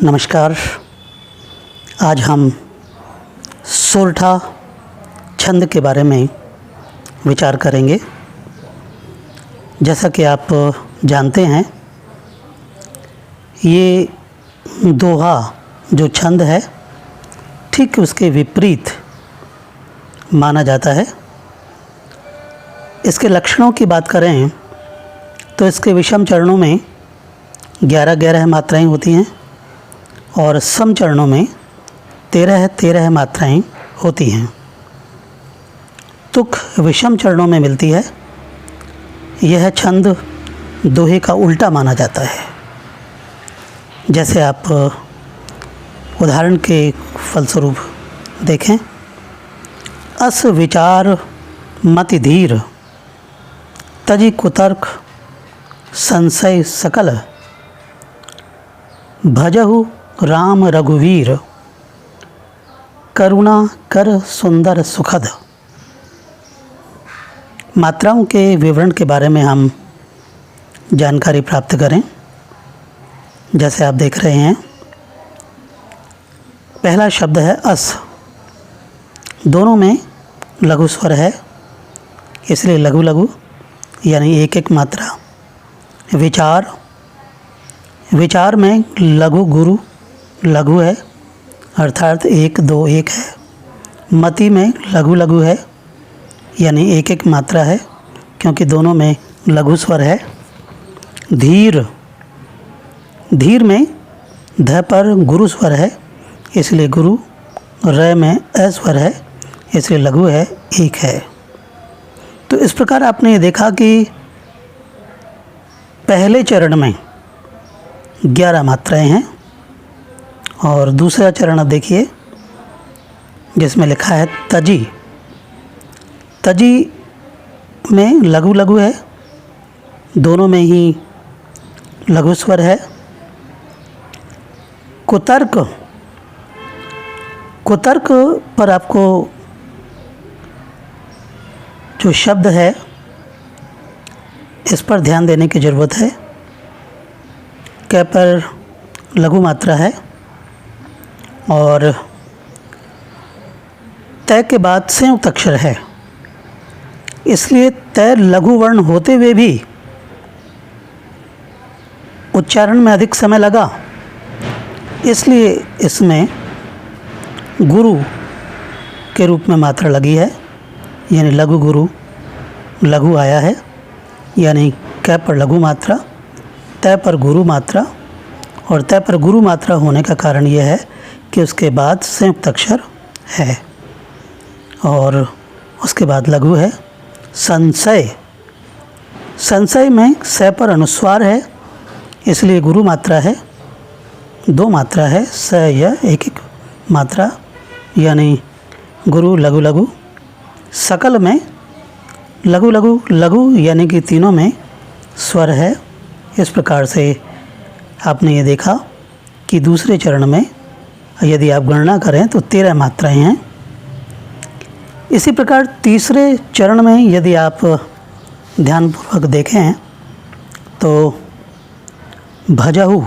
नमस्कार। आज हम सोरठा छंद के बारे में विचार करेंगे। जैसा कि आप जानते हैं, ये दोहा जो छंद है ठीक उसके विपरीत माना जाता है। इसके लक्षणों की बात करें तो इसके विषम चरणों में 11 मात्राएं होती हैं और सम चरणों में 13 मात्राएं होती हैं। तुक विषम चरणों में मिलती है। यह छंद दोहे का उल्टा माना जाता है। जैसे आप उदाहरण के फलस्वरूप देखें, अस विचार मति धीर, तजि कुतर्क संशय सकल, भजहु राम रघुवीर, करुणा कर सुंदर सुखद। मात्राओं के विवरण के बारे में हम जानकारी प्राप्त करें। जैसे आप देख रहे हैं, पहला शब्द है अस। दोनों में लघु स्वर है, इसलिए लघु लघु यानी एक एक मात्रा। विचार, विचार में लघु गुरु लघु है, अर्थात 1 2 1 है। मति में लघु लघु है, यानी एक एक मात्रा है, क्योंकि दोनों में लघु स्वर है। धीर, धीर में ध पर गुरु स्वर है, इसलिए गुरु। र में अ स्वर है, इसलिए लघु है, 1 है। तो इस प्रकार आपने ये देखा कि पहले चरण में 11 मात्राएं हैं और दूसरा चरण अब देखिए जिसमें लिखा है तजी। तजी में लघु लघु है, दोनों में ही लघु स्वर है। कुतर्क, कुतर्क पर आपको जो शब्द है इस पर ध्यान देने की ज़रूरत है। क पर लघु मात्रा है और तय के बाद संयुक्त अक्षर है, इसलिए तय लघु वर्ण होते हुए भी उच्चारण में अधिक समय लगा। इसलिए इसमें गुरु के रूप में मात्रा लगी है, यानी लघु गुरु लघु आया है। यानी क पर लघु मात्रा, तय पर गुरु मात्रा, और तय पर गुरु मात्रा होने का कारण यह है कि उसके बाद संयुक्त अक्षर है और उसके बाद लघु है। संशय, संशय में स पर अनुस्वार है, इसलिए गुरु मात्रा है। 2 मात्रा है, स या एक एक मात्रा, यानी गुरु लघु लघु। सकल में लघु लघु लघु, यानी कि तीनों में स्वर है। इस प्रकार से आपने ये देखा कि दूसरे चरण में यदि आप गणना करें तो 13 मात्राएं हैं। इसी प्रकार तीसरे चरण में यदि आप ध्यानपूर्वक देखें तो भजहु,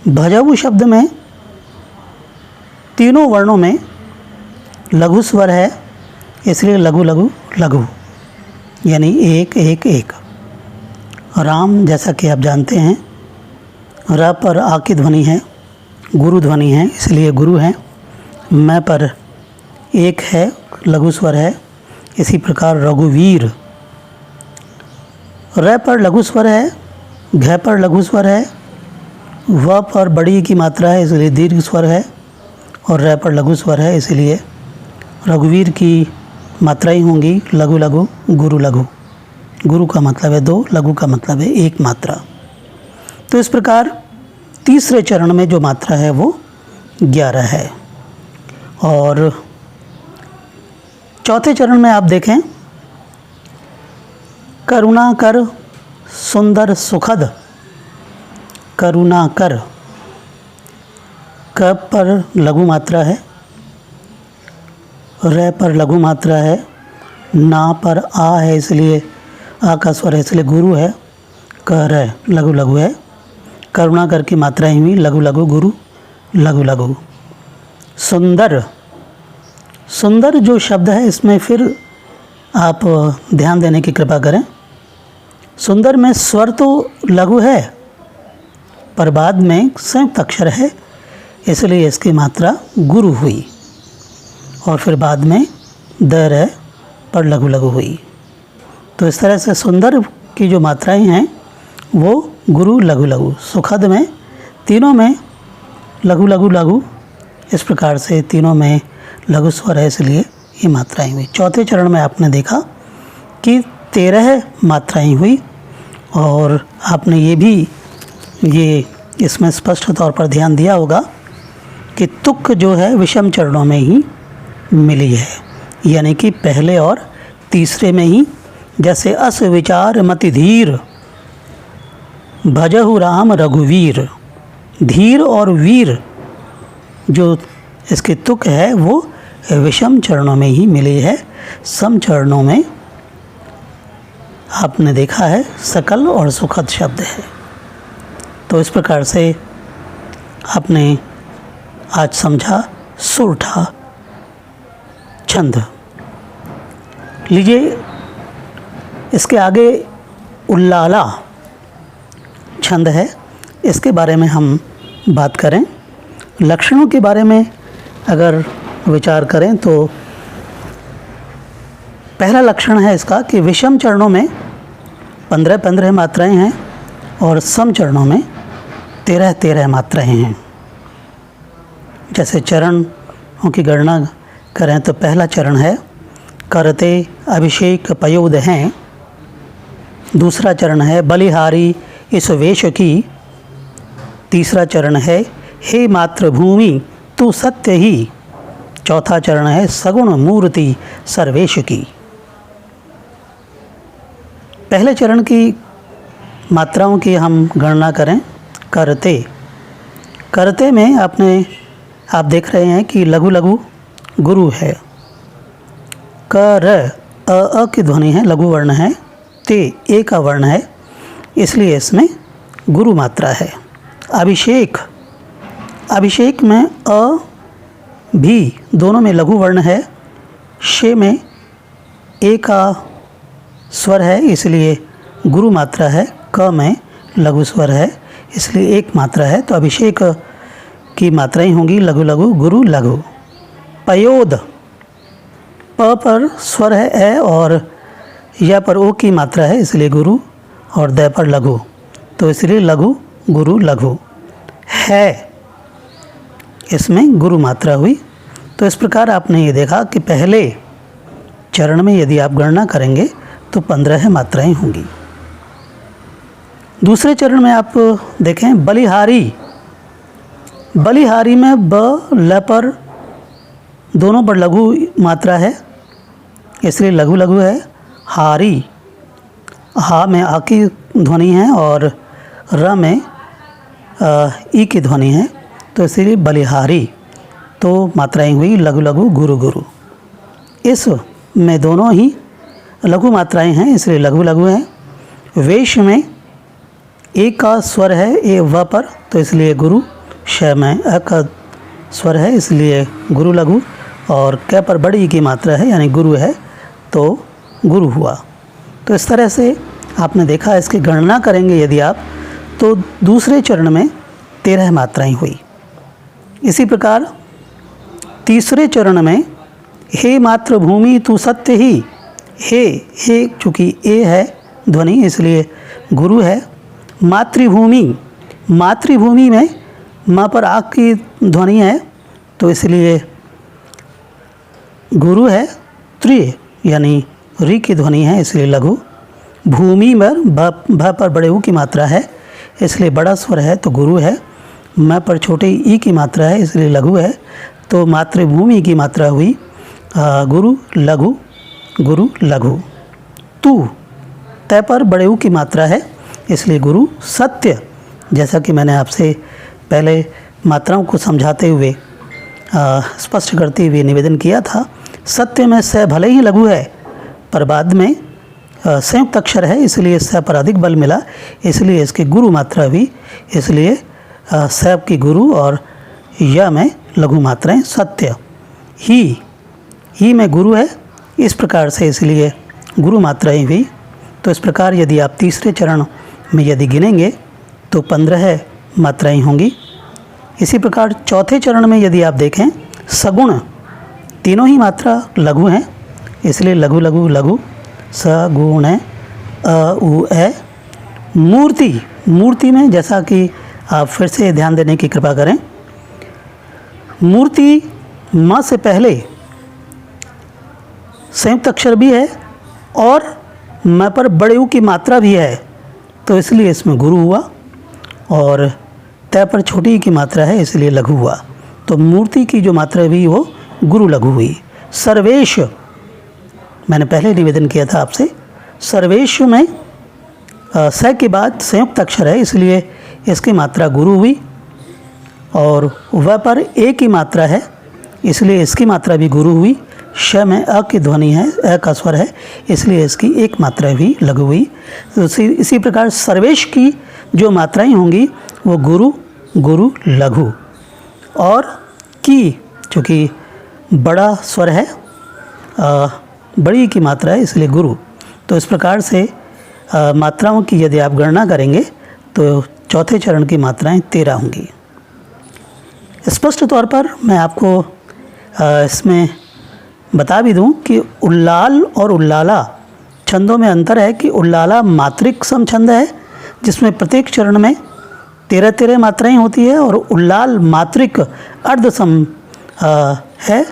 भजहु शब्द में तीनों वर्णों में लघु स्वर है, इसलिए लघु लघु लघु, यानी 1 1 1। राम, जैसा कि आप जानते हैं, र पर आ की ध्वनि है, गुरु ध्वनि है, इसलिए गुरु है। मैं पर 1 है, लघु स्वर है। इसी प्रकार रघुवीर, र पर लघु स्वर है, घ पर लघु स्वर है, व पर बड़ी की मात्रा है, इसलिए दीर्घ स्वर है, और र पर लघु स्वर है, इसलिए रघुवीर की मात्राएं होंगी लघु लघु गुरु लघु। गुरु का मतलब है 2, लघु का मतलब है 1 मात्रा। तो इस प्रकार तीसरे चरण में जो मात्रा है वो 11 है। और चौथे चरण में आप देखें, करुणा कर सुंदर सुखद। करुणा कर, क पर लघु मात्रा है, र पर लघु मात्रा है, ना पर आ है, इसलिए आ का स्वर है, इसलिए गुरु है। क र लघु लघु है, करुणाकर की मात्राएं हुई लघु लघु गुरु लघु लघु। सुंदर, सुंदर जो शब्द है इसमें फिर आप ध्यान देने की कृपा करें। सुंदर में स्वर तो लघु है पर बाद में संयुक्त अक्षर है, इसलिए इसकी मात्रा गुरु हुई और फिर बाद में दर है पर लघु लघु हुई। तो इस तरह से सुंदर की जो मात्राएं हैं वो गुरु लघु लघु। सुखद में तीनों में लघु लघु लघु, इस प्रकार से तीनों में लघु स्वर है, इसलिए ये मात्राएं हुई। चौथे चरण में आपने देखा कि 13 मात्राएं हुई और आपने ये इसमें स्पष्ट तौर पर ध्यान दिया होगा कि तुक जो है विषम चरणों में ही मिली है, यानी कि पहले और तीसरे में ही। जैसे अस विचार मति धीर भजहु राम रघुवीर, धीर और वीर जो इसके तुक है वो विषम चरणों में ही मिली है। सम चरणों में आपने देखा है सकल और सुखद शब्द है। तो इस प्रकार से आपने आज समझा सुरठा छंद। लीजिए इसके आगे उल्लाला छंद है, इसके बारे में हम बात करें। लक्षणों के बारे में अगर विचार करें तो पहला लक्षण है इसका कि विषम चरणों में 15-15 मात्राएं हैं और सम चरणों में 13-13 मात्राएं हैं। जैसे चरणों की गणना करें तो पहला चरण है करते अभिषेक पयोद हैं, दूसरा चरण है बलिहारी इस वेश की, तीसरा चरण है हे मातृभूमि तू सत्य ही, चौथा चरण है सगुण मूर्ति सर्वेश की। पहले चरण की मात्राओं की हम गणना करें। करते, करते में आप देख रहे हैं कि लघु लघु गुरु है। कर अ की ध्वनि है, लघु वर्ण है। ते ए का वर्ण है, इसलिए इसमें गुरु मात्रा है। अभिषेक, अभिषेक में अ भी दोनों में लघु वर्ण है। शे में ए का स्वर है, इसलिए गुरु मात्रा है। क में लघु स्वर है, इसलिए एक मात्रा है। तो अभिषेक की मात्राएं होंगी लघु लघु गुरु लघु। पयोद, प पर स्वर है ए और या पर ओ की मात्रा है, इसलिए गुरु, और द पर लघु, तो इसलिए लघु गुरु लघु। है, इसमें गुरु मात्रा हुई। तो इस प्रकार आपने ये देखा कि पहले चरण में यदि आप गणना करेंगे तो 15 मात्राएं होंगी। दूसरे चरण में आप देखें बलिहारी, बलिहारी में ब ल पर दोनों पर लघु मात्रा है, इसलिए लघु लघु है। हारी, हा में आ की ध्वनि है और र में ई की ध्वनि है, तो इसलिए बलिहारी। तो मात्राएं हुई लघु लघु गुरु गुरु। इस में दोनों ही लघु मात्राएं हैं, इसलिए लघु लघु है। वेश में एक का स्वर है ए व पर, तो इसलिए गुरु। श में अ का स्वर है, इसलिए गुरु लघु, और क पर बड़ी ई की मात्रा है यानी गुरु है, तो गुरु हुआ। तो इस तरह से आपने देखा, इसकी गणना करेंगे यदि आप तो दूसरे चरण में 13 मात्राएं हुई। इसी प्रकार तीसरे चरण में हे मातृभूमि तू सत्य ही, हे चूँकि ए है ध्वनि इसलिए गुरु है। मातृभूमि, मातृभूमि में माँ पर आग की ध्वनि है, तो इसलिए गुरु है। त्रिय यानी री की ध्वनि है, इसलिए लघु। भूमि में भ पर बड़े ऊ की मात्रा है, इसलिए बड़ा स्वर है तो गुरु है। म पर छोटे ई की मात्रा है, इसलिए लघु है, तो मातृभूमि की मात्रा हुई गुरु लघु गुरु लघु। तू, तय पर बड़े ऊ की मात्रा है, इसलिए गुरु। सत्य, जैसा कि मैंने आपसे पहले मात्राओं को समझाते हुए स्पष्ट करते हुए निवेदन किया था, सत्य में स भले ही लघु है पर बाद में संयुक्त अक्षर है, इसलिए स पर अधिक बल मिला, इसलिए इसकी गुरु मात्रा भी, इसलिए स की गुरु और य में लघु मात्राएं। सत्य, ही में गुरु है, इस प्रकार से इसलिए गुरु मात्राएं भी। तो इस प्रकार यदि आप तीसरे चरण में यदि गिनेंगे तो 15 मात्राएं होंगी। इसी प्रकार चौथे चरण में यदि आप देखें, सगुण, तीनों ही मात्रा लघु हैं, इसलिए लघु लघु लघु, सगुण है, अ उ ए। मूर्ति में जैसा कि आप फिर से ध्यान देने की कृपा करें, मूर्ति म से पहले संयुक्त अक्षर भी है और म पर बड़े उ की मात्रा भी है, तो इसलिए इसमें गुरु हुआ, और तय पर छोटी ई की मात्रा है, इसलिए लघु हुआ। तो मूर्ति की जो मात्रा भी वो गुरु लघु हुई। सर्वेश, मैंने पहले निवेदन किया था आपसे, सर्वेश में स के बाद संयुक्त अक्षर है, इसलिए इसकी मात्रा गुरु हुई, और व पर ए की मात्रा है, इसलिए इसकी मात्रा भी गुरु हुई। श में अ की ध्वनि है, अ का स्वर है, इसलिए इसकी एक मात्रा भी लघु हुई। तो इसी प्रकार सर्वेश की जो मात्राएं होंगी वो गुरु, गुरु, लघु, और की चूँकि बड़ा स्वर है, बड़ी की मात्रा है, इसलिए गुरु। तो इस प्रकार से मात्राओं की यदि आप गणना करेंगे तो चौथे चरण की मात्राएं 13 होंगी। स्पष्ट तौर पर मैं आपको इसमें बता भी दूं कि उल्लाल और उल्लाला छंदों में अंतर है कि उल्लाला मात्रिक सम छंद है, जिसमें प्रत्येक चरण में 13 मात्राएं होती है, और उल्लाल मात्रिक अर्ध सम है,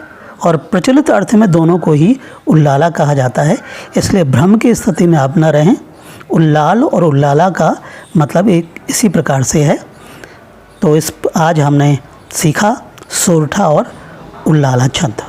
और प्रचलित अर्थ में दोनों को ही उल्लाला कहा जाता है। इसलिए भ्रम की स्थिति में आप न रहें। उल्लाल और उल्लाला का मतलब एक इसी प्रकार से है। तो आज हमने सीखा सोरठा और उल्लाला छंद।